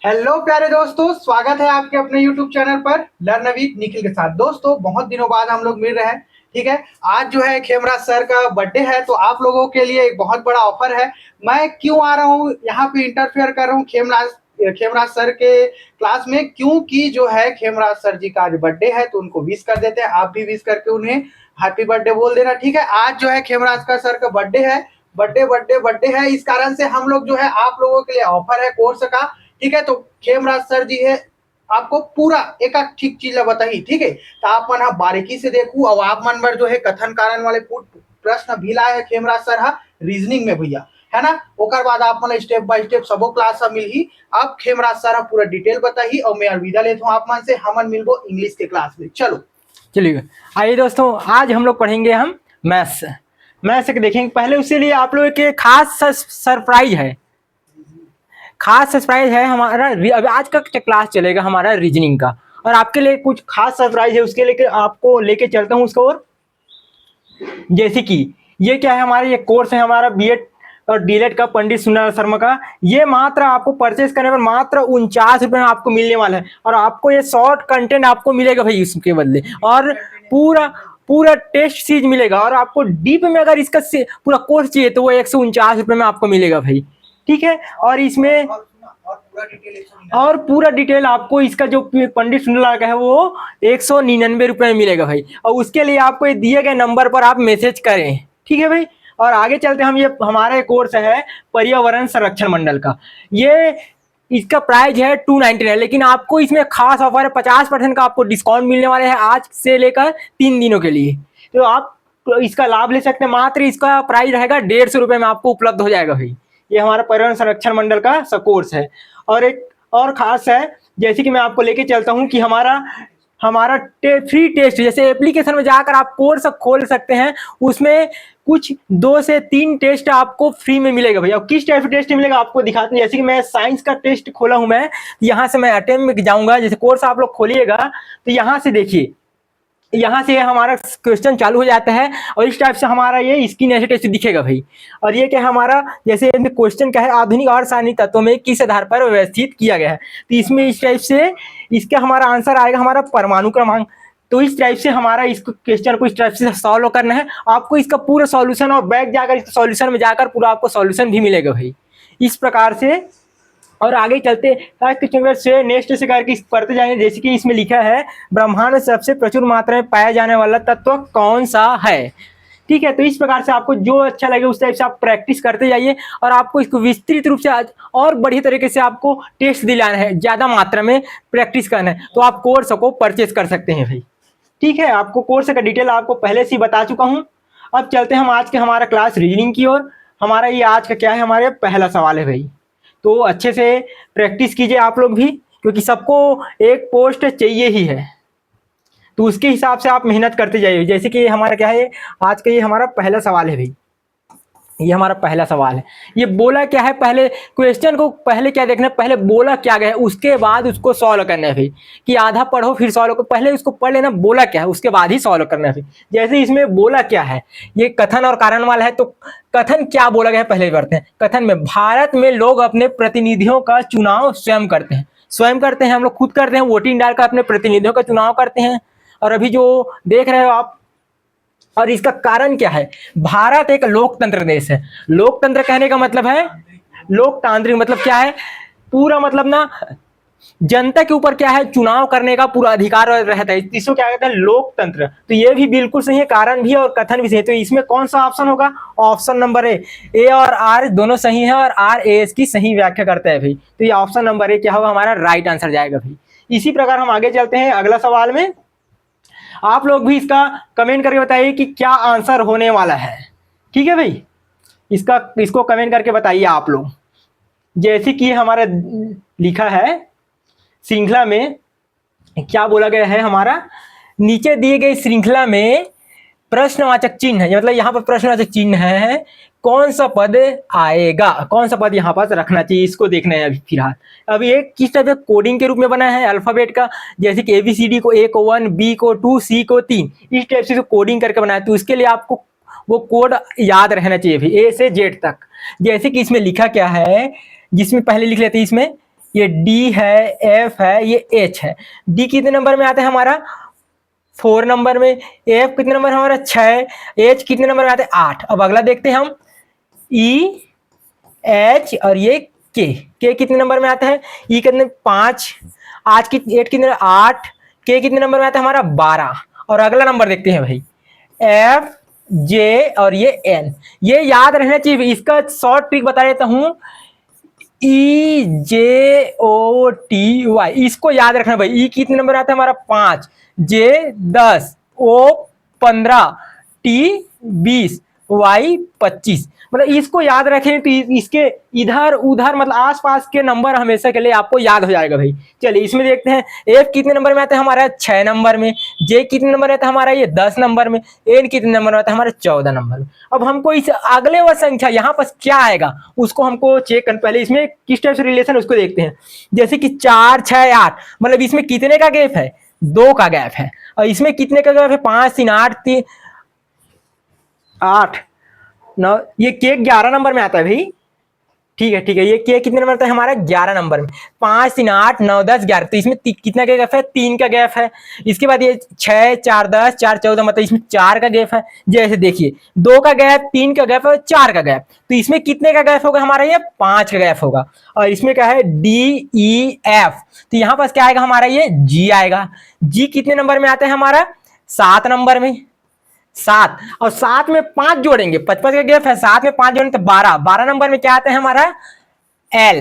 Hello प्यारे दोस्तों, स्वागत है आपके अपने YouTube चैनल पर लर्न विद निखिल के साथ। दोस्तों, बहुत दिनों बाद हम लोग मिल रहे हैं। ठीक है, आज जो है खेमराज सर का बर्थडे है, तो आप लोगों के लिए एक बहुत बड़ा ऑफर है। मैं क्यों आ रहा हूँ यहाँ पे, इंटरफेयर कर रहा हूँ खेमराज सर के क्लास में, क्योंकि जो है खेमराज सर जी का आज बर्थडे है, तो उनको विश कर देते हैं। आप भी विश करके उन्हें हैप्पी बर्थडे बोल देना। ठीक है, आज जो है खेमराज का सर का बर्थडे है। बर्थडे बर्थडे बर्थडे है, इस कारण से हम लोग जो है आप लोगों के लिए ऑफर है कोर्स का। ठीक है, तो खेमराज सर जी है, आपको पूरा एक एक ठीक चीज बताई। ठीक है, तो आप मन बारीकी से देखू, और आप मन पर जो है कथन कारण वाले प्रश्न भी लाए है खेमराज सर हा रीजनिंग में भैया, है ना। ओकर बाद आप मन स्टेप बाय स्टेप सबो क्लास मिल ही आप खेमराज सर पूरा डिटेल बताही, और मैं अलविदा लेता हूँ आप मन से। हमन मिलबो इंग्लिश के क्लास में। चलो चलिए आइए दोस्तों, आज हम लोग पढ़ेंगे हम मैथ्स मैथ्स के देखेंगे। पहले उसके लिए आप लोगों के खास सरप्राइज है। खास सरप्राइज है हमारा। अभी आज का क्लास चलेगा हमारा रीजनिंग का, और आपके लिए कुछ खास सरप्राइज है, उसके लेके आपको लेके चलता हूँ उसको। और जैसे कि ये क्या है, हमारा ये कोर्स है हमारा बीएड और डीएलएड का, पंडित सुंदर शर्मा का। ये मात्र आपको परचेस करने पर मात्र 49 रुपए में आपको मिलने वाला है, और आपको ये शॉर्ट कंटेंट आपको मिलेगा भाई इसके बदले, और पूरा पूरा टेस्ट सीरीज मिलेगा। और आपको डीप में अगर इसका पूरा कोर्स चाहिए तो वो 149 रुपए में आपको मिलेगा भाई। ठीक है, और इसमें और पूरा डिटेल आपको इसका जो पंडित सुंदरलाल का है वो 199 रुपए में मिलेगा भाई। और उसके लिए आपको ये दिए गए नंबर पर आप मैसेज करें। ठीक है भाई, और आगे चलते हम, ये हमारा कोर्स है पर्यावरण संरक्षण मंडल का। ये इसका प्राइस है 299, लेकिन आपको इसमें खास ऑफर है, 50% का आपको डिस्काउंट मिलने वाले हैं आज से लेकर 3 दिनों के लिए। तो आप इसका लाभ ले सकते हैं। मात्र इसका प्राइस रहेगा 150 रुपए में आपको उपलब्ध हो जाएगा भाई। ये हमारा पर्यावरण संरक्षण मंडल का कोर्स है। और एक और खास है, जैसे कि मैं आपको लेके चलता हूं कि हमारा हमारा फ्री टेस्ट, जैसे एप्लीकेशन में जाकर आप कोर्स खोल सकते हैं, उसमें कुछ 2 से 3 टेस्ट आपको फ्री में मिलेगा भैया। किस टाइप का टेस्ट मिलेगा आपको दिखाते हैं। जैसे कि मैं साइंस का टेस्ट खोला हूं, मैं यहाँ से मैं अटेम्प्ट में जाऊंगा। जैसे कोर्स आप लोग खोलिएगा तो यहाँ से देखिए, यहाँ से हमारा क्वेश्चन चालू हो जाता है, और इस टाइप से हमारा ये स्क्रीन ऐसे टेस्ट दिखेगा भाई। और ये क्या है हमारा, जैसे क्वेश्चन क्या है, आधुनिक और रासायनिक तत्वों में किस आधार पर व्यवस्थित किया गया है। तो इसमें इस टाइप से इसका हमारा आंसर आएगा हमारा परमाणु क्रमांक। तो इस टाइप से हमारा इस क्वेश्चन को इस टाइप से सॉल्व करना है आपको। इसका पूरा सॉल्यूशन, और बैक जाकर इस सॉल्यूशन में जाकर पूरा आपको सॉल्यूशन भी मिलेगा भाई, इस प्रकार से। और आगे चलते से नेक्स्ट से करके करते जाएंगे। जैसे कि इसमें लिखा है, ब्रह्मांड में सबसे प्रचुर मात्रा में पाया जाने वाला तत्व कौन सा है। ठीक है, तो इस प्रकार से आपको जो अच्छा लगे उस टाइप से आप प्रैक्टिस करते जाइए, और आपको इसको विस्तृत रूप से और बढ़िया तरीके से आपको टेस्ट दिलाना है, ज्यादा मात्रा में प्रैक्टिस करना है, तो आप कोर्स को परचेज कर सकते हैं भाई। ठीक है, आपको कोर्स का डिटेल आपको पहले से ही बता चुका हूँ। अब चलते हैं हम आज के हमारा क्लास रीजनिंग की ओर। हमारा ये आज का क्या है, हमारे पहला सवाल है भाई। तो अच्छे से प्रैक्टिस कीजिए आप लोग भी, क्योंकि सबको एक पोस्ट चाहिए ही है, तो उसके हिसाब से आप मेहनत करते जाइए। जैसे कि हमारा क्या है, आज का ये हमारा पहला सवाल है भाई। ये हमारा पहला सवाल है। ये बोला क्या है, पहले क्वेश्चन को पहले क्या देखना है, पहले बोला क्या गया है, उसके बाद उसको सॉल्व करना है भाई। कि आधा पढ़ो फिर सॉल्व करो, पहले उसको पढ़ लेना बोला क्या है, उसके बाद ही सॉल्व करना है भाई। जैसे इसमें बोला क्या है, ये कथन और कारण वाला है, तो कथन क्या बोला गया है पहले पढ़ते हैं। कथन में, भारत में लोग अपने प्रतिनिधियों का चुनाव स्वयं करते हैं। स्वयं करते हैं, हम लोग खुद करते हैं, वोटिंग डालकर अपने प्रतिनिधियों का चुनाव करते हैं। और अभी जो देख रहे हो आप, और इसका कारण क्या है, भारत एक लोकतंत्र देश है। लोकतंत्र कहने का मतलब है, लोकतांत्रिक मतलब क्या है, पूरा मतलब ना जनता के ऊपर क्या है, चुनाव करने का पूरा अधिकार रहता है, इसको क्या कहते हैं, लोकतंत्र। तो ये भी बिल्कुल सही है, कारण भी और कथन भी सही है। तो इसमें कौन सा ऑप्शन होगा, ऑप्शन नंबर ए और आर दोनों सही है, और आर ए इसकी सही व्याख्या करता है भाई। तो ये ऑप्शन नंबर ए क्या होगा, हमारा राइट आंसर जाएगा भाई। इसी प्रकार हम आगे चलते हैं अगला सवाल में। आप लोग भी इसका कमेंट करके बताइए कि क्या आंसर होने वाला है। ठीक है भाई, इसको कमेंट करके बताइए आप लोग। जैसे कि हमारा लिखा है श्रृंखला में, क्या बोला गया है, हमारा नीचे दिए गए श्रृंखला में प्रश्नवाचक चिन्ह है, मतलब यहाँ पर प्रश्नवाचक चिन्ह है, कौन सा पद आएगा, कौन सा पद यहाँ पर रखना चाहिए, इसको देखना है अभी फिलहाल। अभी एक किस टाइप का कोडिंग के रूप में बना है अल्फाबेट का, जैसे कि ABCD को A को 1, B को 2, C को 3, इस टाइप से कोडिंग करके बनाया। तो इसके लिए आपको वो कोड याद रहना चाहिए भाई, A से Z तक। जैसे कि इसमें लिखा क्या है, जिसमें पहले लिख लेते हैं, इसमें ये डी है, एफ है, ये एच है। डी कितने नंबर में आता है हमारा 4 नंबर में, एफ कितने नंबर हमारा 6, एच कितने नंबर में आते हैं 8। अब अगला देखते हैं हम ई, एच और ये के कितने नंबर में आता है, ई कितने 5, आज की एट कितने 8, के कितने नंबर में आता है हमारा 12। और अगला नंबर देखते हैं भाई एफ, जे और ये एन। ये याद रहना चाहिए, इसका शॉर्ट ट्रिक बता देता हूं, ई जे ओ टी वाई, इसको याद रखना भाई। ई कितने नंबर आता है हमारा 5, जे 10, ओ 15, टी 20, वाई 25। मतलब इसको याद रखें तो इसके इधर उधर मतलब आसपास के नंबर हमेशा के लिए आपको याद हो जाएगा भाई। चलिए इसमें देखते हैं एफ कितने नंबर में आता है हमारा 6 नंबर में, जे कितने नंबर में आता है हमारा ये 10 नंबर में, एन कितने नंबर में आता है हमारा 14 नंबर में। अब हमको इस अगले व संख्या यहाँ पर क्या आएगा उसको हमको चेक करना, पहले इसमें किस टाइप से रिलेशन उसको देखते हैं। जैसे कि 4, 6, 8, मतलब इसमें कितने का गैप है, 2 का गैप है। और इसमें कितने का गैप है 5, 3, 8, 3, 8, 9, ये के 11 नंबर में आता है भाई। ठीक है, ये के कितने नंबर आता है हमारा 11 नंबर में। 5, 3, 8, 9, 10, 11, तो इसमें कितना का गैप है 3 का गैप है। इसके बाद ये 6, 4, 10, 4, 14, मतलब इसमें 4 का गैप है। जैसे देखिए 2 का गैप, 3 का गैप और 4 का गैप, तो इसमें कितने का गैप होगा हमारा ये 5 का गैप होगा। और इसमें क्या है डी ई एफ, तो यहाँ पास क्या आएगा हमारा ये जी आएगा। जी कितने नंबर में आता है हमारा 7 नंबर में, 7, और 7 में 5 जोड़ेंगे, 55 का गैप है, 7 में 5 जोड़ेंगे तो 12, 12 नंबर में क्या आता है हमारा एल।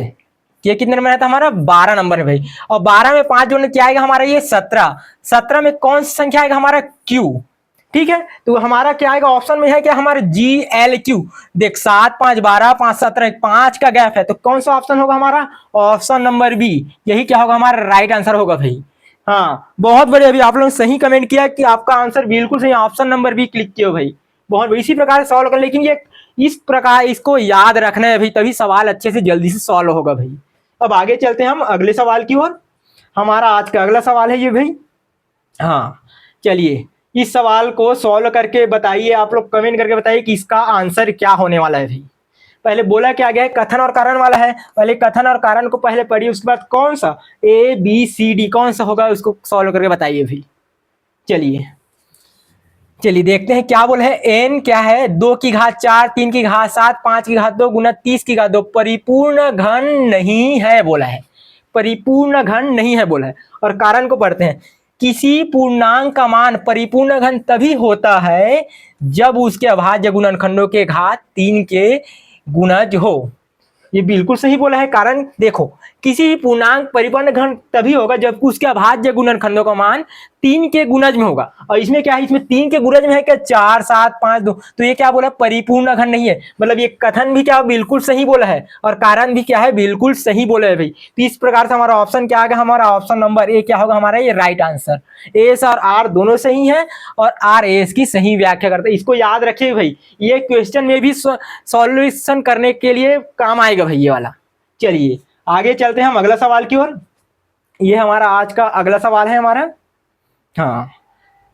ये कितने नंबर आता है हमारा 12 नंबर में भाई। और 12 में 5 जोड़ने क्या आएगा हमारा ये 17, 17 में कौन सी संख्या आएगा हमारा क्यू। ठीक है, तो हमारा क्या आएगा ऑप्शन में है क्या हमारा जी एल क्यू। देख 7, 5, 12, 5, 17, 5 का गैप है, तो कौन सा ऑप्शन होगा हमारा ऑप्शन नंबर बी। यही क्या होगा हमारा राइट आंसर होगा भाई। हाँ बहुत बढ़िया, अभी आप लोगों ने सही कमेंट किया कि आपका आंसर बिल्कुल सही, ऑप्शन नंबर बी क्लिक किया भाई। बहुत इसी प्रकार से सॉल्व कर, लेकिन ये इस प्रकार इसको याद रखना है भाई, तभी सवाल अच्छे से जल्दी से सॉल्व होगा भाई। अब आगे चलते हैं हम अगले सवाल की ओर। हमारा आज का अगला सवाल है ये भाई। हाँ चलिए इस सवाल को सॉल्व करके बताइए, आप लोग कमेंट करके बताइए कि इसका आंसर क्या होने वाला है भाई। पहले बोला क्या गया है कथन और कारण वाला है, पहले कथन और कारण को पहले पढ़िए, उसके बाद कौन सा ए बी सी डी कौन सा होगा उसको सॉल्व करके बताइए भाई। चलिए देखते हैं क्या बोला है। एन क्या है 2 की घात 4, 3 की घात 7, 5 की घात 2 गुना 30 की घात 2 परिपूर्ण घन नहीं है बोला है, परिपूर्ण घन नहीं है बोला है। और कारण को पढ़ते हैं, किसी पूर्णांक का मान परिपूर्ण घन तभी होता है जब उसके अभाज्य गुणनखंडों के घात 3 के गुणज हो। ये बिल्कुल सही बोला है। कारण देखो किसी पूर्णांक परिपूर्ण घन तभी होगा जब उसके अभाज्य गुणनखंडों का मान 3 के गुणज में होगा। और इसमें क्या है इसमें 3 के गुणज में है क्या 4, 7, 5, 2, तो ये क्या बोला परिपूर्ण घन नहीं है। मतलब ये कथन भी क्या बिल्कुल सही बोला है और कारण भी क्या है बिल्कुल सही बोला है भाई। तो इस प्रकार से हमारा ऑप्शन क्या आ गया, हमारा ऑप्शन नंबर ए क्या होगा हमारा ये राइट आंसर। एस और आर दोनों सही है और आर एस की सही व्याख्या करता है। इसको याद रखिए भाई, ये क्वेश्चन में भी सॉल्यूशन करने के लिए काम आएगा भाई ये वाला। चलिए आगे चलते हैं हम अगला सवाल की ओर। ये हमारा आज का अगला सवाल है हमारा। हाँ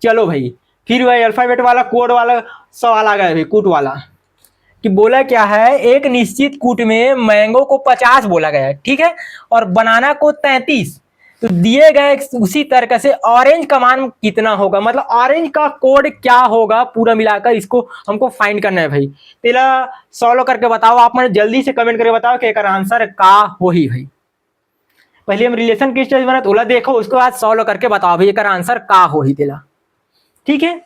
चलो भाई, फिर वही अल्फाबेट वाला कोड वाला सवाल आ गया भाई, कूट वाला। कि बोला क्या है एक निश्चित कूट में मैंगो को 50 बोला गया है, ठीक है, और बनाना को 33। तो दिए गए उसी तर्क से ऑरेंज का मान कितना होगा, मतलब ऑरेंज का कोड क्या होगा पूरा मिलाकर इसको हमको फाइंड करना है भाई। पहला सॉल्व करके बताओ, आप मुझे जल्दी से कमेंट करके बताओ कि एक आंसर का हो ही भाई। पहले हम रिलेशन किस चीज बना तोला देखो, उसके बाद सॉल्व करके बताओ भाई एक आंसर का हो ही तेला। ठीक है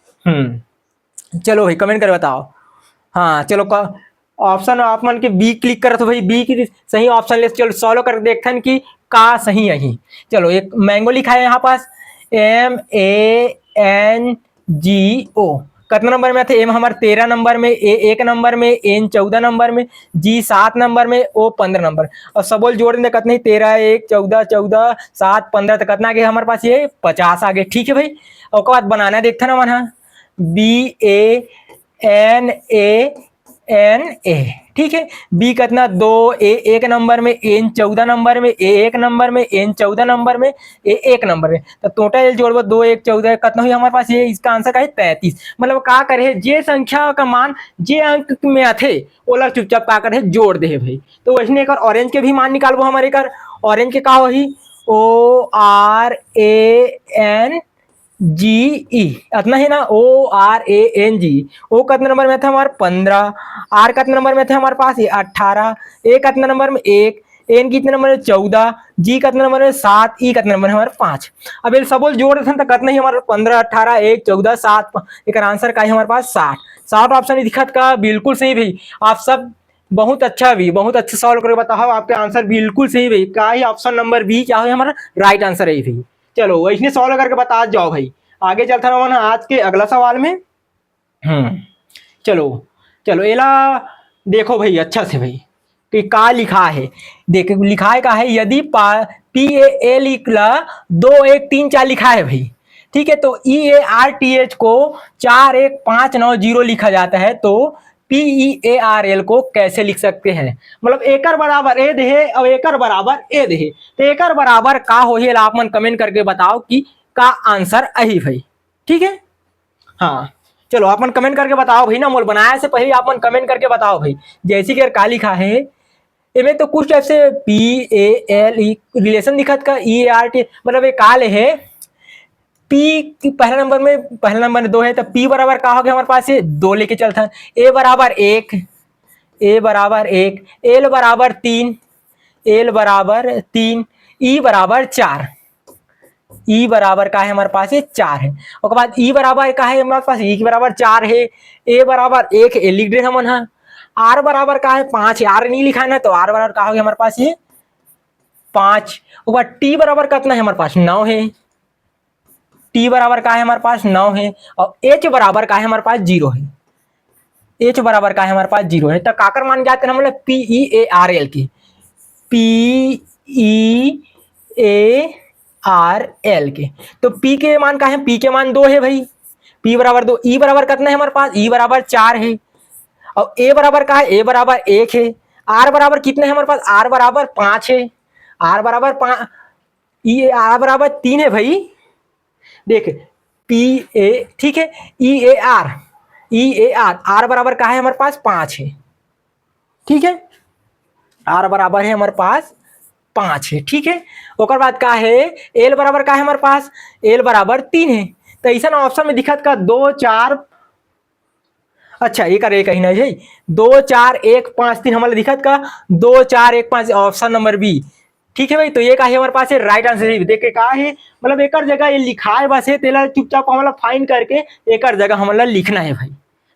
चलो भाई कमेंट कर बताओ। हाँ चलो ऑप्शन आप मन के बी क्लिक कर तो भाई बी की सही ऑप्शन ले, चलो सॉल्व कर देखते हैं कि का सही यही। चलो एक मैंगो लिखा है यहाँ पास MANGO, कितना नंबर में थे एम हमारे 13 नंबर में, ए 1 नंबर में, एन 14 नंबर में, जी 7 नंबर में, ओ 15 नंबर। और सबोल जोड़ दें कितने 13 1 14 14 7 15 तक कितना आ गया हमारे पास ये 50 आ गए। ठीक है भाई, और बाद बनाना देखते ना मन BANANA, ठीक है। बी कितना 2, ए 1 नंबर में, एन 14 नंबर में, ए 1 नंबर में, एन 14 नंबर में, ए 1 नंबर में। तो टोटल जोड़बो 2 1 14 कितना हुई हमारे पास, ये इसका आंसर का है 33। मतलब का करे जे संख्या का मान जे अंक में आथे ओला चुपचाप का करे जोड़ दे भाई। तो वैसे एक ऑरेंज के भी मान निकालबो हमारे कर। ऑरेंज के का होही ORANGE इतना ही ना, ORANG। ओ कितने नंबर में था हमारे 15। आर कितने नंबर में थे हमारे पास ये 18। ए कितने नंबर में 1। एन कितने नंबर में 14। जी कितने नंबर में 7। ई कितने नंबर में हमारे 5। अब ये सब जोड़ देते हैं तो कितने ही हमारे 15 18 1 14 7। एक आंसर का है हमारे पास 60। 60 ऑप्शन दिखत का बिल्कुल सही भाई। आप सब बहुत अच्छा भी, बहुत अच्छा सॉल्व करके बताओ, आपके आंसर बिल्कुल सही भाई। का ही ऑप्शन नंबर बी क्या है हमारा राइट आंसर है भाई। चलो वैसे सॉल्व करके बता जाओ भाई। आगे चलता रहो ना आज के अगला सवाल में। चलो चलो एला देखो भाई अच्छा से भाई कि का लिखा है। देख लिखा है का है, यदि PAL लिखला 2 1 3 4 लिखा है भाई, ठीक है। तो EARTH को 4 1 5 9 0 लिखा जाता है, तो PEARL को कैसे लिख सकते हैं। मतलब एकर बराबर ए दे और एकर बराबर ए दे, तो एकर बराबर का हो आप मन कमेंट करके बताओ कि का आंसर अही भाई। ठीक है, हाँ चलो आप मन कमेंट करके बताओ भाई ना। मोल बनाया से पहले आप मन कमेंट करके बताओ भाई। जैसे कि का लिखा है इनमें तो कुछ टाइप से PAL रिलेशन दिखत का EART, मतलब एक काल है पी पहला नंबर में 2 है, तो पी बराबर का हो गया हमारे पास ये 2 लेके चलता है। ए बराबर 1, ए बराबर 1, एल बराबर 3, एल बराबर 3, ई बराबर 4। ई बराबर का है हमारे पास ये 4 है। उसके बाद ई बराबर का है हमारे पास, ई के बराबर 4 है। ए बराबर 1 है, लिख दे हम। आर बराबर का है 5 है, आर नहीं लिखा है ना, तो आर बराबर का हो गया हमारे पास ये 5। उसके बाद टी बराबर कितना है हमारे पास 9 है। टी बराबर का है हमारे पास 9 है। और एच बराबर का है हमारे पास 0 है। एच बराबर का है हमारे पास 0 है। तो काकर मान ज्ञात करना मतलब PEARL की, PEARL के। तो पी के मान का है, पी के मान 2 है भाई, पी बराबर 2। ई बराबर कितना है हमारे पास, ई बराबर 4 है। और ए बराबर का है, ए बराबर 1 है। आर बराबर कितने हैं हमारे पास, आर बराबर 5 है। आर बराबर 5, ई आर बराबर 3 है भाई। देख PA, ठीक है, EAR आर बराबर का है हमारे पास 5 है। ठीक है, आर बराबर है हमारे पास 5 है। ठीक है, ओकर बाद का है एल बराबर का है हमारे पास, एल बराबर 3 है। तो ऐसा ना ऑप्शन में दिखत का 2 4, अच्छा एक कहीं नहीं है, 2 4 1 5 3 हमारे दिखत का 2 4 1 5 ऑप्शन नंबर बी। ठीक है भाई, तो ये का है हमारे पास है राइट आंसर। देख के का है मतलब एक जगह ये लिखा है बस है, तेला चुपचाप हमारा फाइन करके एक जगह हमारा लिखना है भाई।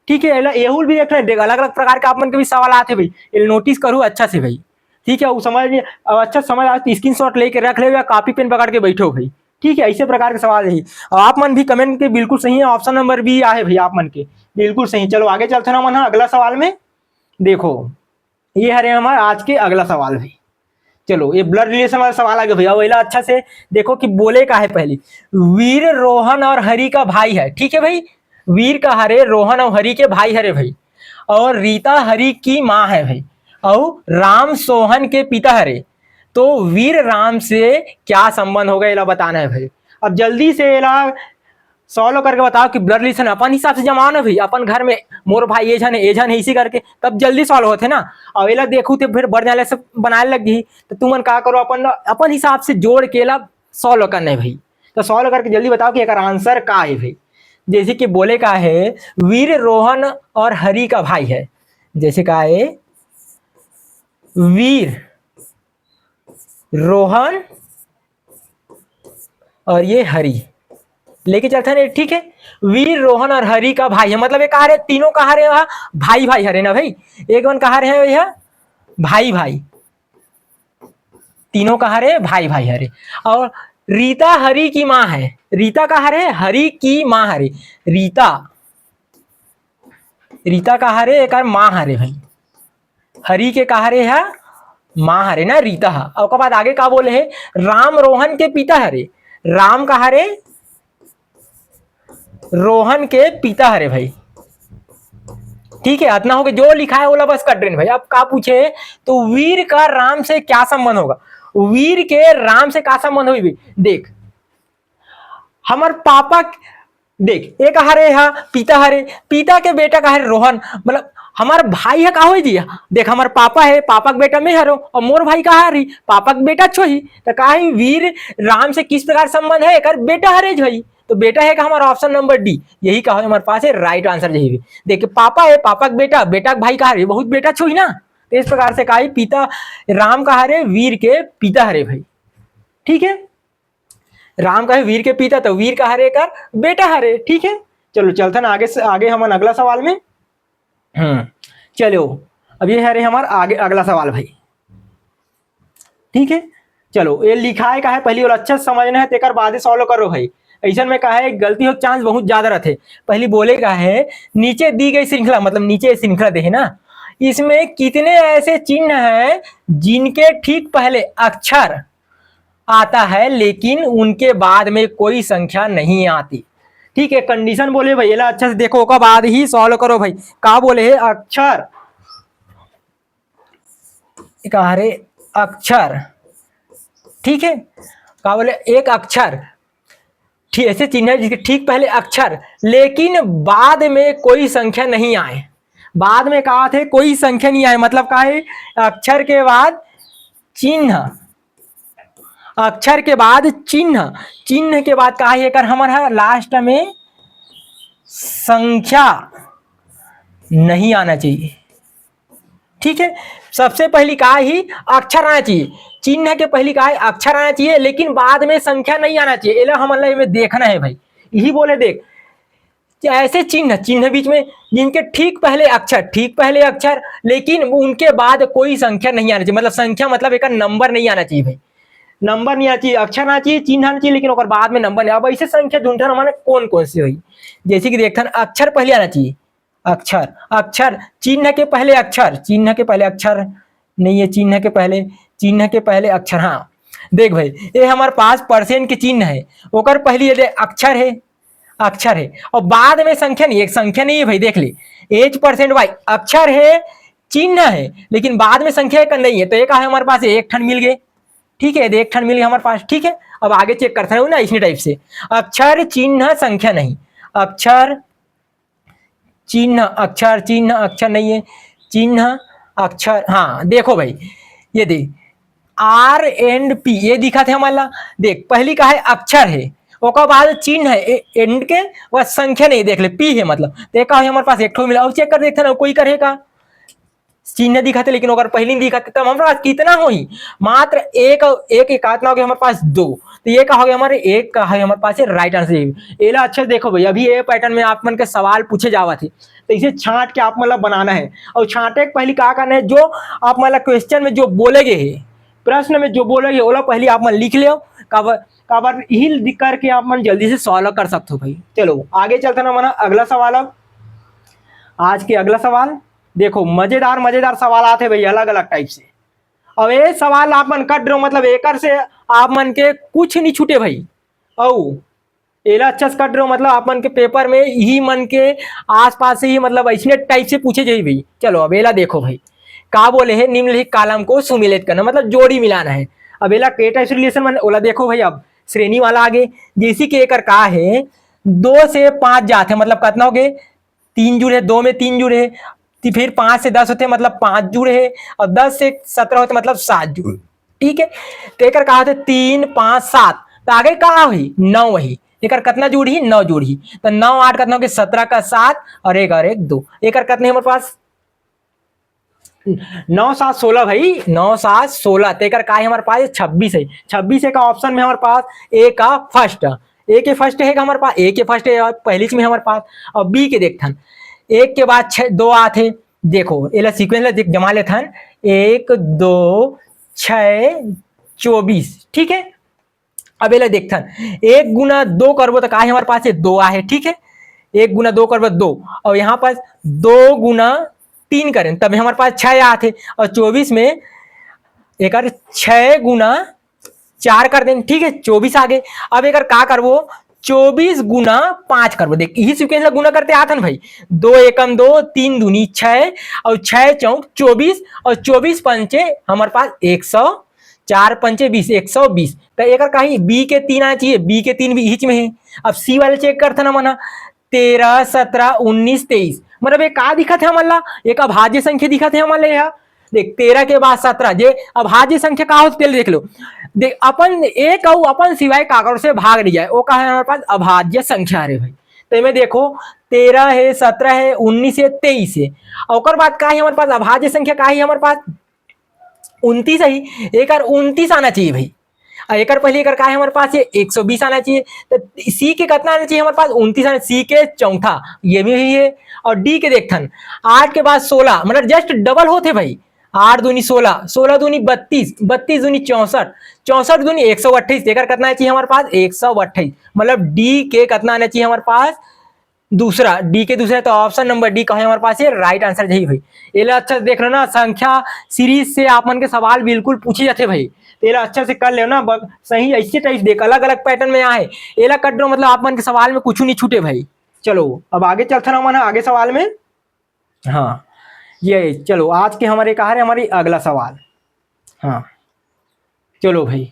ठीक है, एहुल भी देखना है, अलग अलग प्रकार के आप मन के भी सवाल आते भाई, ये नोटिस करूँ अच्छा से भाई। ठीक है, वो समझ अच्छा समझ आ तो स्क्रीन शॉट लेके रख ले या कॉपी पेन पकड़ के बैठो भाई। ठीक है, ऐसे प्रकार के सवाल है। और आप मन भी कमेंट के बिल्कुल सही है, ऑप्शन नंबर बी आए भाई आप मन के बिल्कुल सही। चलो आगे चलते ना मन अगला सवाल में। देखो ये है हमारा आज के अगला सवाल भाई। चलो ये ब्लड रिलेशन वाला सवाल आ गया भैया, वही अच्छा से देखो कि बोले का है। पहले वीर रोहन और हरि का भाई है। ठीक है भाई, वीर का हरे, रोहन और हरि के भाई हरे भाई। और रीता हरि की माँ है भाई। और राम सोहन के पिता हरे। तो वीर राम से क्या संबंध होगा इला बताना है भाई। अब जल्दी से इला सॉल्व करके बताओ कि ब्लड रिलेशन अपन हिसाब से जमाओ ना भाई। अपन घर में मोर भाई ये जन है इसी करके तब जल्दी सॉल्व होते ना। और एला देखू तो फिर बढ़ जाने से बनाने लग गई, तो तुमन का करो अपन हिसाब से जोड़ के ला सॉल्व करना है भाई। तो सॉल्व करके जल्दी बताओ कि एक आंसर का है भाई। जैसे कि बोले का है वीर रोहन और हरि का भाई है। जैसे का है वीर रोहन और ये हरि लेके चलते हैं। ठीक है, वीर रोहन और हरि का भाई है, मतलब एक कहा रहे तीनों कहा रहे भाई भाई हरे ना भाई। एक वन कहा रहे हैं भैया भाई भाई, तीनों कहा रहे भाई भाई हरे। और रीता हरि की माँ है। रीता कहा रहे हरि की माँ हरे। रीता रीता कहा रहे एक माँ हरे भाई। हरि के कहा रहे है माँ हरे ना रीता। और उसके बाद आगे का बोले है राम रोहन के पिता हरे। राम कहा रहे रोहन के पिता हरे भाई। ठीक है, इतना हो गया, जो लिखा है वो बस कर देना भाई। अब का पूछे तो वीर का राम से क्या संबंध होगा, वीर के राम से क्या संबंध हुई। देख हमार पापा, देख एक हरे हा पिता हरे, पिता के बेटा का है रोहन, मतलब हमार भाई है का हो जी। देख हमार पापा है, पापा का बेटा मैं हरो और मोर भाई का हरी, पापा का बेटा छोही, तो का वीर राम से किस प्रकार संबंध है, एक बेटा हरे जोई, तो बेटा है का हमारा ऑप्शन नंबर डी, यही कहा हमारे पास है राइट आंसर यही। देखिए पापा है, पापा का बेटा, बेटा का भाई का हरे, बहुत बेटा छोही ना, तो इस प्रकार से कहा पिता राम का हरे, वीर के पिता हरे भाई। ठीक है, राम का है वीर के पिता, तो वीर का हरे कर बेटा हरे। ठीक है, चलो चलते ना आगे से आगे हम अगला सवाल में। चलो अब ये है रे हमारा आगे अगला सवाल भाई। ठीक है, चलो ये लिखा है का है पहली और अच्छा समझना है तेकर बाद सॉल्व करो भाई। ऐसा में कहा है गलती हो चांस बहुत ज्यादा रहते। पहली बोलेगा है नीचे दी गई श्रृंखला, मतलब नीचे श्रृंखला दे है ना, इसमें कितने ऐसे चिन्ह हैं जिनके ठीक पहले अक्षर आता है लेकिन उनके बाद में कोई संख्या नहीं आती। ठीक है, कंडीशन बोले भाई ये अच्छा से देखो का बाद ही सॉल्व करो भाई। का बोले है अक्षर, कहा रे अक्षर। ठीक है, का बोले एक अक्षर, ठीक ऐसे चिन्ह है जिसके ठीक पहले अक्षर लेकिन बाद में कोई संख्या नहीं आए। बाद में कहा थे कोई संख्या नहीं आए, मतलब कहा है अक्षर के बाद चिन्ह, अक्षर के बाद चिन्ह, चिन्ह के बाद कहा है कर हमारा लास्ट में संख्या नहीं आना चाहिए। ठीक है, सबसे पहली कहा ही अक्षर आना चाहिए, चिन्ह के पहली कहा है अक्षर आना चाहिए लेकिन बाद में संख्या नहीं आना चाहिए। एला हमारे में देखना है भाई, यही बोले देख ऐसे चिन्ह, चिन्ह बीच में जिनके ठीक पहले अक्षर, ठीक पहले अक्षर लेकिन उनके बाद कोई संख्या नहीं आना चाहिए, मतलब संख्या मतलब एक नंबर नहीं आना चाहिए भाई, नंबर नहीं आना चाहिए, अक्षर आना चाहिए, चिन्ह आना चाहिए लेकिन बाद में नंबर नहीं। अब ऐसे संख्या ढूंढना हमारे कौन कौन सी हुई, जैसे कि देखते हैं अक्षर पहले आना चाहिए, अक्षर अक्षर, चिन्ह के पहले अक्षर, चिन्ह के पहले अक्षर नहीं है, चिन्ह के पहले, चिन्ह के पहले अक्षर। हाँ देख भाई ये हमारे पास परसेंट के चिन्ह है, ओकर पहली ये अक्षर है, अक्षर है और बाद में संख्या नहीं, एक संख्या नहीं है भाई। देख ले H% भाई अक्षर है चिन्ह है लेकिन बाद में संख्या का नहीं है, तो एक है हमारे पास एक ठन मिल गए। ठीक है, एक ठन मिल गया हमारे पास। ठीक है, अब आगे चेक करते हैं ना इसी टाइप से, अक्षर चिन्ह संख्या नहीं, अक्षर चिन्ह, अक्षर चिन्ह अक्षर नहीं है, चिन्ह अक्षर। हाँ देखो भाई ये देख R एंड P ये दिखा थे हमारा। देख पहली का है अक्षर है, ओका बाद चिन्ह है एंड के वह संख्या नहीं, देख ले P है मतलब, देखा है हमारे पास एक ठो मिला। अब चेक कर देखते ना कोई करेगा चिन्ह दिखाते लेकिन अगर पहली नहीं दिखाते तब हमारे पास कितना हो ही मात्र एक, एक एकात्ना हो गया हमारे पास दो, तो ये का हो गया हमारे एक का है हमारे पास राइट आंसर। एला अच्छा देखो भाई अभी ये पैटर्न में आप मन के सवाल पूछे जावा थे, तो इसे छांट के आप मतलब बनाना है और छांटे के पहले क्या करना है, जो आप मतलब क्वेश्चन में जो बोलेगे है, प्रश्न में जो बोलेगे ओला पहले आप मन लिख लो, काबर हिल करके आप मन जल्दी से सॉल्व कर सकते हो भाई। चलो आगे चलते ना मना अगला सवाल। अब आज के अगला सवाल देखो मजेदार मजेदार सवाल आते भाई अलग अलग टाइप से। अब ये सवाल आप मन कट रहे हो मतलब एक से आप मन के कुछ नहीं छूटे भाई, औ एला अच्छा से कट रहे हो मतलब आप मन के पेपर में ही मन के आसपास से ही मतलब ऐसे टाइप से पूछे जाइए भाई। चलो अब एला देखो भाई का बोले है निम्नलिखित कॉलम को सुमिलेट करना, मतलब जोड़ी मिलाना है। अब एला के टाइप से रिलेशन मन ओला देखो भाई, अब श्रेणी वाला आगे जैसे कि एक का है 2 से 5 जाते मतलब कितना हो गए 3 जुड़े, 2 में 3 जुड़े, फिर 5 से 10 होते मतलब 5 जुड़े है और 10 से 17 होते मतलब 7 जुड़े। ठीक है, तो एक कहा थे 3 5 7, तो आगे कहा हुई 9 वही एक कितना जुड़ी 9 जुड़ी, तो 9 8 कितना हो गया 17 का 7 और 1 2, एक कितने हमारे पास 9 7 16 भाई, 9 7 16, तो एक का है हमारे पास 26 है। 26 का ऑप्शन में हमारे पास ए का फर्स्ट, ए के फर्स्ट है हमारे पास, ए के फर्स्ट है पहली में हमारे पास। और बी के देखथन एक के बाद 2 आते, देखो एला सीक्वेंस जमा लेथन 1 2 6 24। ठीक है, अब एला देखथन 1 गुना 2 करबो तो का है हमारे पास 2 आहे। ठीक है, 1 गुना 2 करबो 2 और यहाँ पास 2 गुना 3 करें तब हमारे पास 6 आते और 24 में एक 6 गुना 4 कर दें। ठीक है, 24 आ गए। अब एक का करबो 24 गुना 5 करबो। देख यही सीक्वेंस गुना करते आथन भाई, 2 एकम 2, 3 दूनी 6 और 6 चौक 24 और 24 पंचे हमारे पास 100, 4 पंचे 20, 120। तो एक कहीं बी के 3 आना चाहिए, बी के 3 भी हिच में है। अब सी वाले चेक करते ना मना 13, 17, 19, 23, मतलब एक का दिखत है हमारा, एक अभाज्य संख्या दिखत है हमारे यहाँ। देख 13 के बाद 17 जे अभाज्य संख्या का होते देख लो। देख अपन एक अपन सिवाय कागज से भाग नहीं जाए, वो कहा है हमारे पास अभाज्य संख्या है भाई। तो इनमें देखो 13 है, 17 है, 19 है, 23 है। और बाद का है हमारे पास अभाज्य संख्या का है हमारे पास 29 है। एक 29 आना चाहिए भाई। एक पहले एक का है हमारे पास ये 120 आना चाहिए। तो सी के कितना आना चाहिए हमारे पास 29 आना, सी के चौथा ये भी है। और डी के देखथन 8 के बाद 16, मतलब जस्ट डबल होते भाई। 8 दूनी 16, 16 दूनी 32, 32 दूनी 64, 64 दूनी 128। देखकर कितना चाहिए हमारे पास 128, मतलब डी के कितना आना चाहिए हमारे पास दूसरा, डी के दूसरा। तो ऑप्शन नंबर डी का है हमारे पास ये राइट आंसर यही भाई। ये अच्छा से देख लो ना, संख्या सीरीज से आप मन के सवाल बिल्कुल पूछे जाते भाई। ये अच्छा से कर ले ना सही, ऐसे टाइप देख अलग अलग पैटर्न में यहाँ है। ये कट दो मतलब आप मन के सवाल में कुछ नहीं छूटे भाई। चलो अब आगे चलते ना मन आगे सवाल में। हाँ ये चलो आज के हमारे कहा है हमारी अगला सवाल। हाँ चलो भाई,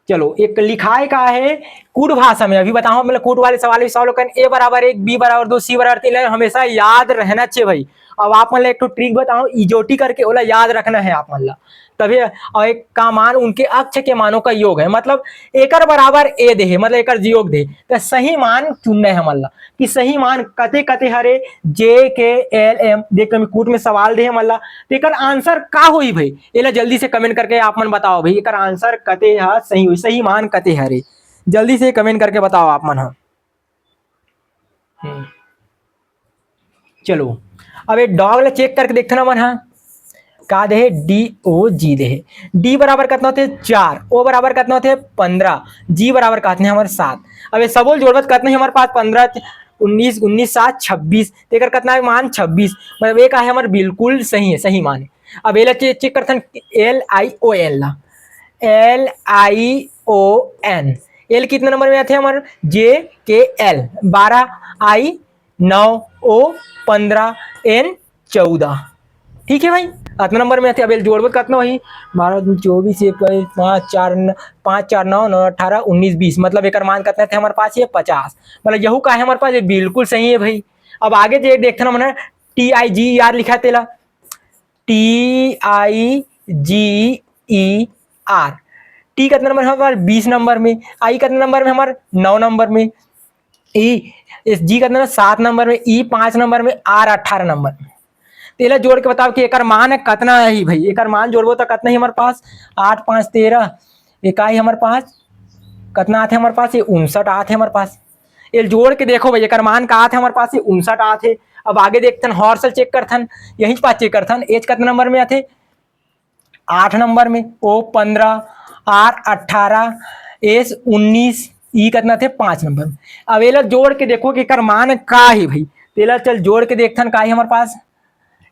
चलो एक लिखाए का है कूट भाषा में। अभी बताओ मतलब कूट वाले सवाल भी सॉल्व कर, ए बराबर 1, बी बराबर 2, सी बराबर 3 हमेशा याद रहना चाहिए भाई। अब आप मतलब एक तो ट्रिक बताओ, इजोटी करके ओला याद रखना है आप मतलब तभी। और एक का मान उनके अक्ष के मानों का योग है, मतलब एकर बराबर ए दे, मतलब एकर योग दे। तो सही मान चुनना है मतलब कि सही मान कते कते हरे जे के एल एम। देख कमी कूट में सवाल दे मतलब तो एकर आंसर का हुई भाई। एला जल्दी से कमेंट करके आप मन बताओ भाई एकर आंसर कते है सही हुई, सही मान कते हरे, जल्दी से कमेंट करके बताओ आप मन। चलो अब एक डॉग चेक करके देखते ना मन। हाँ का दे डी ओ जी दे, डी बराबर कितना होते 4, ओ बराबर कितना होते 15, जी बराबर कहते हैं हमारे 7। अब ये सबोल जोड़बत कितने हमारे पास 15, 19, 19, 7, 26। तेकर कितना है मान 26, मतलब एक है हमारे बिल्कुल सही है, सही मान है। अब एला चेक करते एल आई ओ एन ला, L I O N, L कितने नंबर में आते हैं हमारे जे के एल 12, आई 9, ओ 15, एन 14। ठीक है भाई इतना नंबर में आते। अब जोड़बो कितना वही 12, 24, 5, 4, 9, 9, 18, 19, 20, मतलब एक मान कितना थे हमारे पास ये 50, मतलब यहू का है हमारे पास ये बिल्कुल सही है भाई। अब आगे जो देखते ना मैंने टी आई जी आर लिखा तेला, T I G E R. T कितना नंबर है हमारे 20 नंबर में, आई कितने नंबर में हमारे 9 नंबर में, ई एस जी कितना 7 नंबर में, ई 5 नंबर में, आर 18 नंबर में। तेला जोड़ के बताओ कि एकर मान है कितना है भाई। एकर मान जोड़बो तो कितना ही हमारे पास 8, 5, 13, इकाई हमारे पास कितना आते हमारे पास ये 59 आते हमारे पास। ये जोड़ के देखो भाई एकर मान का आते हमारे पास ये 59 आते। अब आगे देखते हॉर्सल चेक करथन, यही पास चेक करथन एज कितने नंबर में आते 8 नंबर में, ओ 15, आर 18, एस 19, ई कितना थे 5 नंबर में। अब एला जोड़ के देखो कि एकर मान का है भाई। तेला चल जोड़ के देखथन का है हमारे पास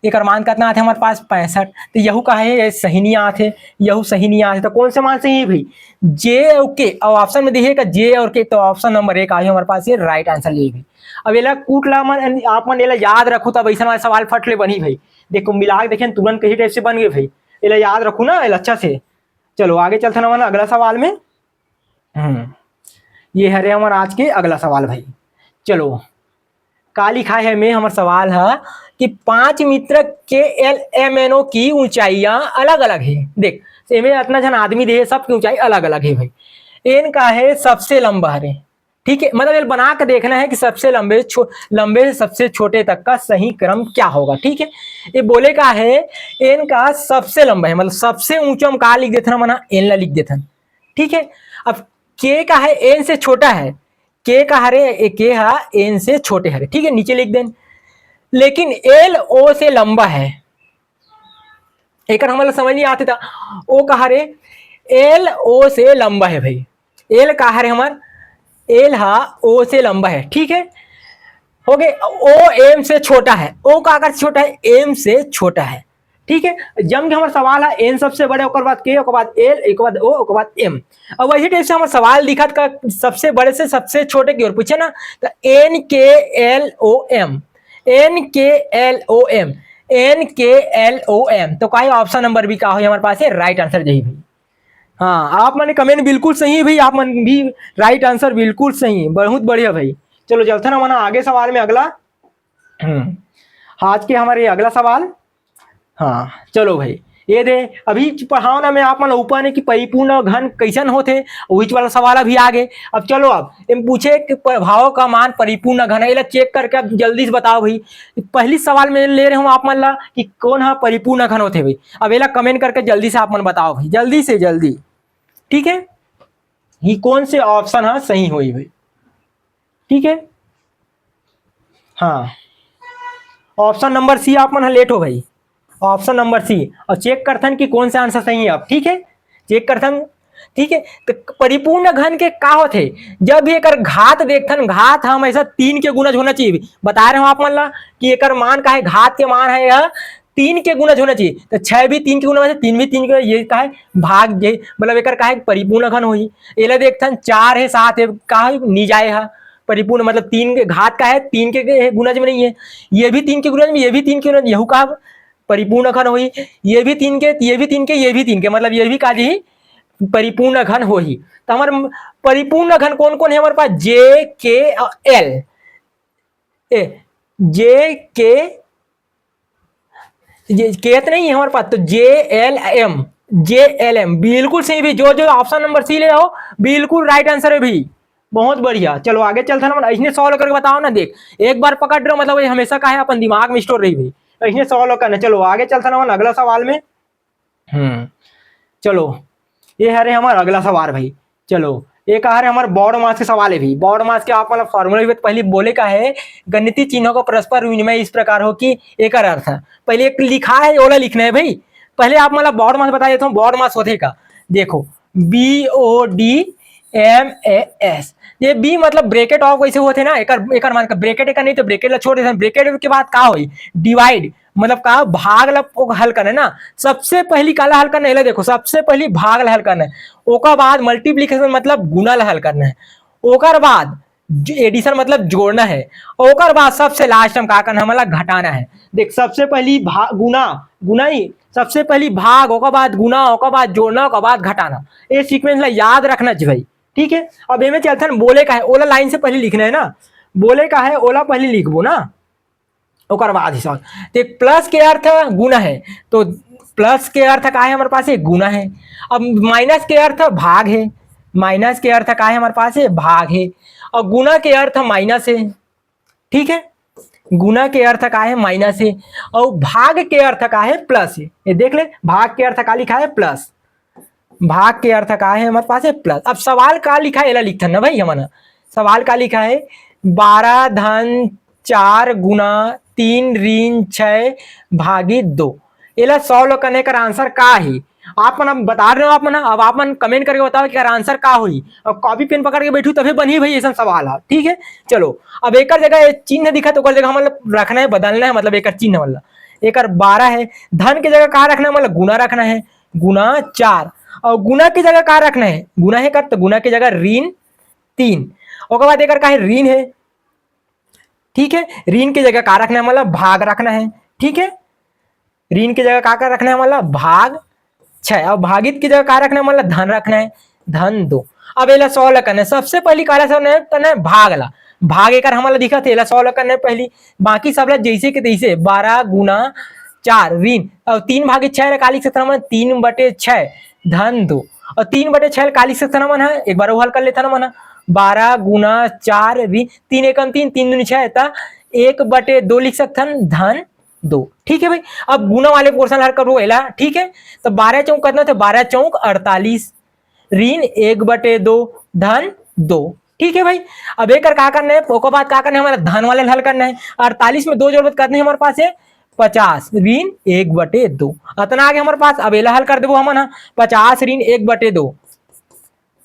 एक मान कितना आते हमारे पास 65। तो यहू का है सही नहीं आते, यहू सही नहीं आते। तो कौन से मान सही है भाई जे और के, और ऑप्शन में देखिएगा जे और के, तो ऑप्शन नंबर 1 आहे हमारे पास ये राइट आंसर ले भाई। अब एला कूट ला मन आप मन एला याद रखो तब ऐसा वाला सवाल फट ले बनी भाई। देखो मिला के देखें तुरंत कहीं टाइप से बन गए भाई। एला याद रखो ना एला अच्छा से। चलो आगे चलते ना मन अगला सवाल में। ये है हमारा आज के अगला सवाल भाई। चलो का लिखा है में हमारा सवाल है कि 5 मित्र के एल एम एन ओ की ऊंचाइयां अलग अलग है। देख इनमें इतना जन आदमी दे सबकी ऊंचाई अलग अलग है भाई। एन का है सबसे लंबा है, ठीक है, मतलब ये बना के देखना है कि सबसे लंबे से सबसे छोटे तक का सही क्रम क्या होगा। ठीक है, ये बोले का है एन का सबसे लंबा है, मतलब सबसे ऊंचा हम का लिख देते मना एन ला लिख देते। ठीक है, अब के का है एन से छोटा है, के का हरे के हा एन से छोटे हरे। ठीक है, नीचे लिख दें। लेकिन एल ओ से लंबा है, एक हमारा समझ नहीं आते था। ओ का हरे एल ओ से लंबा है भाई। एल का हरे हमार एल हा ओ से लंबा है। ठीक है, हो गए। ओ एम से छोटा है, ओ का आकर छोटा है एम से छोटा है। ठीक है। जम के हमारा सवाल है एन सबसे बड़े, ओकर बाद के, ओकर बाद एल, एक बाद ओ, ओकर बाद एम। अब वही टाइप से हमारा सवाल दिखत का सबसे बड़े से सबसे छोटे की ओर पूछे ना, तो एन के एल ओ एम, एन के एल ओ एम, एन के एल ओ एम। तो का ऑप्शन नंबर भी का हो हमारे पास है राइट आंसर यही भाई। हाँ, आप मैंने कमेंट बिल्कुल सही है भाई, आप मन भी राइट आंसर बिल्कुल सही, बहुत बढ़िया भाई। चलो चलते ना मना आगे सवाल में अगला। आज के हमारे अगला सवाल। हाँ चलो भाई, ये दे अभी पढ़ाओ ना मैं आप मन ऊपर ने कि परिपूर्ण घन कैसन होते, वही वाला सवाल अभी आगे। अब चलो अब इन पूछे कि भाव का मान परिपूर्ण घन है, इला चेक करके अब जल्दी से बताओ भाई। पहली सवाल में ले रहे हूँ आप मन ला कि कौन है परिपूर्ण घन होते भाई। अब इला कमेंट करके जल्दी से आप मन बताओ भाई, जल्दी से जल्दी, ठीक है। ये कौन से ऑप्शन है सही हुई भाई, ठीक है। हाँ, ऑप्शन नंबर सी आप मन लेट हो भाई, ऑप्शन नंबर सी। और चेक करथन कि कौन सा आंसर सही है अब, ठीक है, चेक करथन, ठीक है। तो परिपूर्ण घन के का होते, जब भी एक घात देखथन, घात हम ऐसा 3 के गुणज होना चाहिए, बता रहे हो आप मन ला कि एक मान का है, घात के मान है यह 3 के गुणज होना चाहिए। तो 6 भी 3 के गुणज है, 3 भी 3 के, ये का है भाग, ये मतलब एक का है परिपूर्ण घन होई। एला देखथन 4 है 7 है, का है निजाए है परिपूर्ण, मतलब 3 के घात का है, 3 के गुणज में नहीं है, ये भी 3 के गुणज में, ये भी 3 के गुणज, यहू का परिपूर्ण घन होई। ये भी 3 के, ये भी 3 के, ये भी 3 के, मतलब ये भी का जी परिपूर्ण घन होही। तो हमारे परिपूर्ण घन कौन कौन है हमारे पास, जे के एल, जे के तो नहीं है हमारे पास, तो J L M, J L M बिल्कुल सही भी। जो जो ऑप्शन नंबर सी ले हो बिल्कुल राइट आंसर है भी, बहुत बढ़िया। चलो आगे चलता ना, इसने सॉल्व करके बताओ ना, देख एक बार पकड़ रहे हो मतलब ये हमेशा का है अपन दिमाग में स्टोर रही भाई, इसने सॉल्व करना। चलो आगे चलता ना अगला सवाल में। चलो ये है हमारा अगला सवाल भाई। चलो एक आ रहा है हमारे बोर्ड मास के सवाल है भी, बोर्ड मास के आप मतलब फॉर्मूला भी पहले बोले का है, गणितीय चिन्हों का परस्पर विनिमय इस प्रकार हो कि एक अर्थ है, पहले एक लिखा है ओला लिखना है भाई। पहले आप मतलब बोर्ड मास बता देता हूँ, बोर्ड मास होते का देखो BODMAS, ये बी मतलब ब्रैकेट ऑफ वैसे होते ना, एक मान का ब्रैकेट एक नहीं तो ब्रैकेट ला छोड़ देते, ब्रैकेट के बाद का होई डिवाइड, मतलब का भाग ला हल करना है ना, सबसे पहली काला हल करना है, देखो सबसे पहली भाग ला हल करना है, ओकर बाद मल्टीप्लिकेशन मतलब गुना ला हल करना है, ओकर बाद एडिशन मतलब जोड़ना है, ओकर बाद सबसे लास्ट में का करना है मतलब घटाना है। देख सबसे पहली गुना, गुना ही सबसे पहली भाग, ओकर बाद गुना, ओकर बाद जोड़ना, ओकर बाद घटाना, ये सीक्वेंस ला याद रखना चाहिए भाई, ठीक है। अब एमे चलता है बोले का है ओला लाइन से पहले लिखना है ना, बोले का है ओला पहले लिखबो ना, ओकर बाद हिसाब तो प्लस के अर्थ गुना है, तो प्लस के अर्थ का है हमारे पास है गुना है। अब माइनस के अर्थ भाग है, माइनस के अर्थ का है हमारे पास है भाग है, और गुना के अर्थ माइनस है, ठीक है, गुना के अर्थ का है माइनस है, और भाग के अर्थ का है प्लस है। ये देख ले भाग के अर्थ का लिखा है प्लस, भाग के अर्थ का है हमारे पास है प्लस। अब सवाल का लिखा है लिखता ना भाई, हमारा सवाल का लिखा है 12 धन 4 गुना 3 ऋण 6 भागित 2, एला सॉल्व करने का आंसर का है आप मन बता रहे हो, आप मन अब आप मन कमेंट करके बताओ कि आंसर का हुई, और कॉपी पेन पकड़ के बैठू तभी बनी भाई ऐसा सवाल है, ठीक है। चलो अब एक जगह चिन्ह दिखा तो जगह मतलब रखना है, बदलना है, मतलब एक चिन्ह मतलब एक 12 है, धन की जगह कहा रखना है मतलब गुना रखना है, गुना 4, और गुना की जगह कहा रखना है, गुना है कर तो गुना की जगह ऋण 3, और बाद एक का है ऋण है, ठीक है, ऋण की जगह का रखना है मतलब भाग रखना है, ठीक है, ऋण की जगह का रखना है मतलब भाग 6, और भागित की जगह का रखना है मतलब धन रखना है, धन 2। अब एला सॉल्व करना है, सबसे पहली काला करना है भाग ला, भाग एक हमारा दिखा थे, एला सॉल्व करना है पहली, बाकी सब ला जैसे के तैसे 12 गुना 4 ऋण, और 3 भागित 6 कालिक से 3/6 धन 2, और 3/6 कालिक से है, एक बार वो हल कर लेता ना मना 12 गुना 4 ऋण 3 एकम 3 3 दूनी 6 था, 1/2 लिख सकते धन 2, ठीक है भाई। अब गुना वाले पोर्शन हल करो एला, ठीक है, तो 12 चौक करना था, 12 चौक 48 ऋण 1/2 धन 2, ठीक है भाई। अब एक का करना है, ओकर बाद का करना है हमारा धन वाले हल करना है, 48 में 2 जरूरत करनी है हमारे पास है 50 ऋण 1/2, इतना आगे हमारे पास। अब एला हल कर देबो हम 50 ऋण 1/2,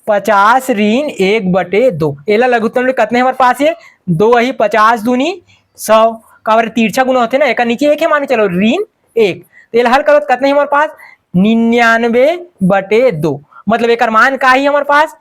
50 ऋण 1/2, एला लघुत्तम में कितने हमारे पास है 2 ही 50 दूनी 100, का तिरछा गुना होते ना, एक नीचे एक है मान चलो ऋण 1, तेल हल करो तो कितने हमारे पास 99/2, मतलब एक मान का ही हमारे पास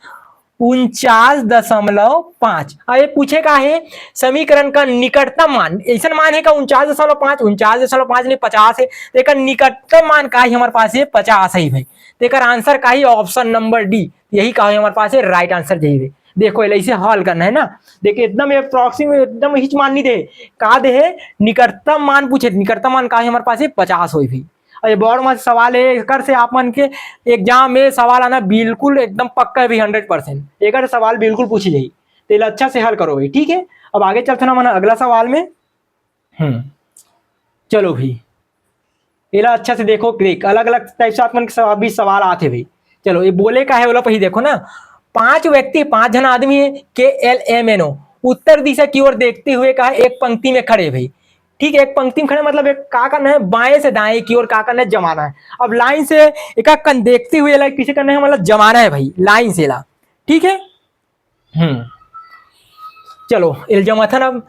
49.5। अब ये पूछे का है समीकरण का निकटतम मान, ऐसा मान है का 49.5, 49.5 नहीं 50 है, तो एक निकटतम मान का ही हमारे पास है 50 है भाई। तो एक आंसर का ही ऑप्शन नंबर डी, यही का हमारे पास है राइट आंसर यही है। देखो ऐसे हल करना है ना, देखिए एकदम अप्रोक्सीमेट एकदम हिच मान नहीं दे का दे है, निकटतम मान पूछे, निकटतम मान का है हमारे पास है 50 हो भाई। अरे बहुत मस्त सवाल है, कर से आप मन के एग्जाम में सवाल आना बिल्कुल एकदम पक्का है भाई 100%। एक सवाल बिल्कुल पूछी जाए तो अच्छा से हल करो भाई, ठीक है। अब आगे चलते ना मना अगला सवाल में। चलो भाई इला अच्छा से देखो, देख अलग अलग टाइप से आप मन के भी सवाल आते भाई। चलो ये बोले का है बोला ही देखो ना, 5 व्यक्ति 5 जन आदमी है KLMNO उत्तर दिशा की ओर देखते हुए का एक पंक्ति में खड़े भाई, ठीक है। एक पंक्ति में खड़े मतलब एक का करना है बाएं से दाएं की ओर का करना है जमाना है। अब लाइन से एक देखते हुए किसे करना है मतलब जमाना है भाई लाइन से ला, ठीक है। चलो इल्जमाथन अब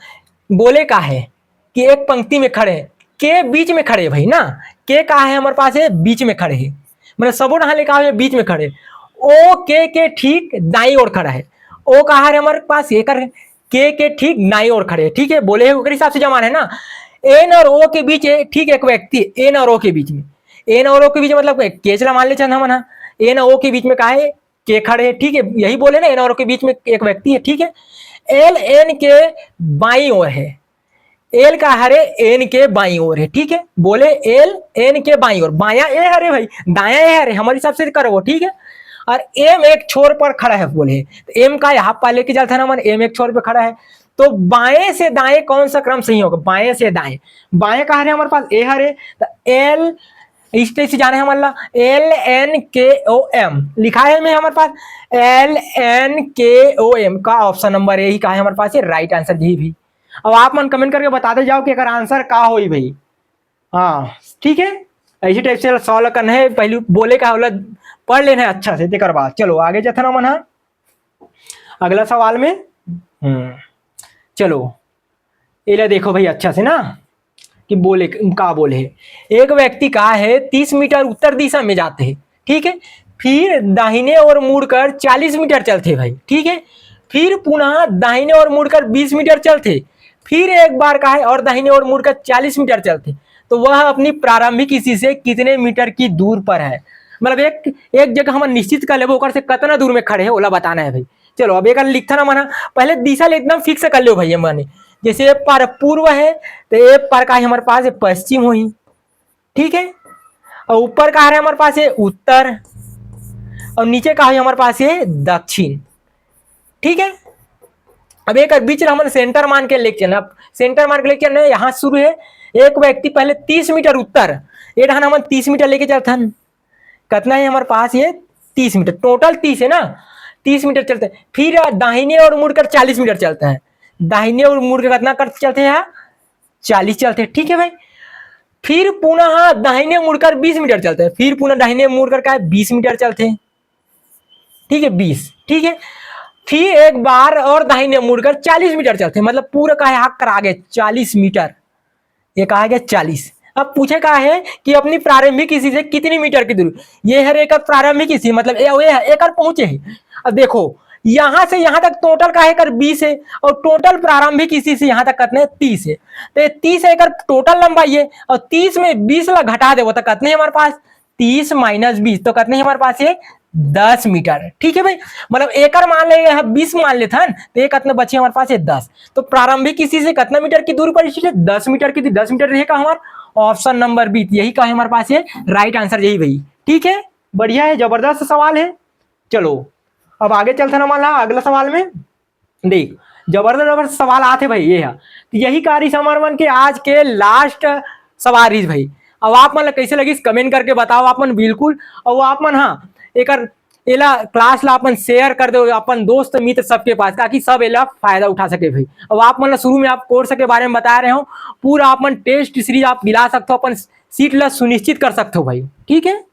बोले का है कि एक पंक्ति में खड़े के बीच में खड़े भाई ना, के का है हमारे पास है बीच में खड़े है, मतलब सबो नहा लिखा है बीच में खड़े। ओ के ठीक दाई ओर खड़ा है, ओ कहा है हमारे पास ये कर के ठीक नाई ओर खड़े, ठीक है। बोले हिसाब से जमान है ना, एन और ओ के बीच ठीक एक व्यक्ति, एन और ओ के बीच में, एन और ओ के बीच मतलब के चला मान ले चल हम ना, एन और ओ के बीच में कहा है के खड़े है, ठीक है। यही बोले ना एन और ओ के बीच में एक व्यक्ति है, ठीक है। एल एन के बाई ओर है, एल का हरे एन के बाई ओर है, ठीक है। बोले एल एन के बाई ओर, बाया ए हरे भाई दाया ए हरे हमारे हिसाब से करो, ठीक है। और एम एक छोर पर खड़ा है बोले, तो एम का यहाँ पर लेके जाता है ना मन, एम एक छोर पर खड़ा है, तो बाएं से दाएं कौन सा क्रम सही होगा, बाएं से दाएं। बाएं का हरे हमारे पास ए हरे, तो एल इस तरह से जाना है हमारा LNKOM लिखा है में हमारे पास LNKOM का ऑप्शन नंबर यही का है हमारे पास ये राइट आंसर यही भी। अब आप मन कमेंट करके बताते जाओ कि अगर आंसर का हो भाई, हाँ ठीक है। ऐसी टाइप से सॉल्व करना है, पहले बोले का होला पढ़ लेना है अच्छा से तेकर बाद। चलो आगे जाते ना मन अगला सवाल में। चलो ये देखो भाई अच्छा से ना कि बोले का बोले है, एक व्यक्ति का है 30 मीटर उत्तर दिशा में जाते हैं, ठीक है। फिर दाहिने ओर मुड़कर 40 मीटर चलते भाई, ठीक है। फिर पुनः दाहिने ओर मुड़कर 20 मीटर चलते, फिर एक बार का है और दाहिने ओर मुड़कर 40 मीटर चलते, तो वह अपनी प्रारंभिक स्थिति से कितने मीटर की दूर पर है, मतलब एक जगह हम निश्चित कर ले से कितना दूर में खड़े है ओला बताना है भाई। चलो अब एक लिखता ना माना, पहले दिशा एकदम फिक्स कर लो भाई, माने जैसे ए पर पूर्व है तो ए पर का है हमारे पास है पश्चिम हुई, ठीक है। और ऊपर का है हमारे पास है उत्तर, और नीचे का है हमारे पास है दक्षिण, ठीक है। अब एक बीच हम सेंटर मान के लेके चलना, सेंटर मान के लेके चलना यहाँ शुरू है, एक व्यक्ति पहले 30 मीटर उत्तर, ये ढान हम 30 मीटर लेके चलते हैं, कितना है हमारे पास ये 30 मीटर, टोटल 30 है ना, 30 मीटर चलते हैं। फिर दाहिने और मुड़कर 40 मीटर चलते हैं, दाहिने और मुड़ के कितना कर चलते हैं 40 चलते हैं, ठीक है भाई। फिर पुनः दाहिने मुड़कर 20 मीटर चलते हैं, फिर पुनः दाहिने मुड़कर का 20 मीटर चलते हैं, ठीक है 20, ठीक है। फिर एक बार और दाहिने मुड़कर 40 मीटर चलते हैं, मतलब पूरा का हाथ कर आगे 40 मीटर, ये कहा गया 40। अब पूछे का है कि अपनी प्रारंभिक स्थिति से कितनी मीटर की दूरी, ये है एक प्रारंभिक स्थिति मतलब एक पहुंचे है। अब देखो यहां से यहां तक टोटल का है 20 है, और टोटल प्रारंभिक स्थिति से यहां तक कितने 30 है, तो 30 है टोटल लंबाई है, और 30 में 20 ला घटा दे तो कितने हमारे पास 30 माइनस 20, तो कितने हमारे पास ये 10 मीटर, ठीक है भाई। मतलब एकड़ मान ले 20 मान लेते हैं तो एक कितने बचे हमारे पास 10, तो प्रारंभिक स्थिति से कितना मीटर की दूरी पर स्थित है 10 मीटर की, 10 मीटर रहेगा हमारा ऑप्शन नंबर बी, यही का है हमारे पास ये राइट आंसर यही भाई, ठीक है। बढ़िया है, जबरदस्त सवाल है। चलो अब आगे चलते ना मान ला अगला सवाल में, देख जबरदस्त सवाल आते भाई ये है, तो यही कार्य समर्पण के आज के लास्ट सवाल भाई। अब आप मन कैसे लगी कमेंट करके बताओ आप मन बिल्कुल, और आप मन हाँ एक एला क्लास ला अपन शेयर कर दो अपन दोस्त मित्र सबके पास, ताकि सब एला फायदा उठा सके भाई। अब आप मन शुरू में आप कोर्स के बारे में बता रहे हो, पूरा आप मन टेस्ट सीरीज आप दिला सकते हो, अपन सीट ला सुनिश्चित कर सकते हो भाई, ठीक है।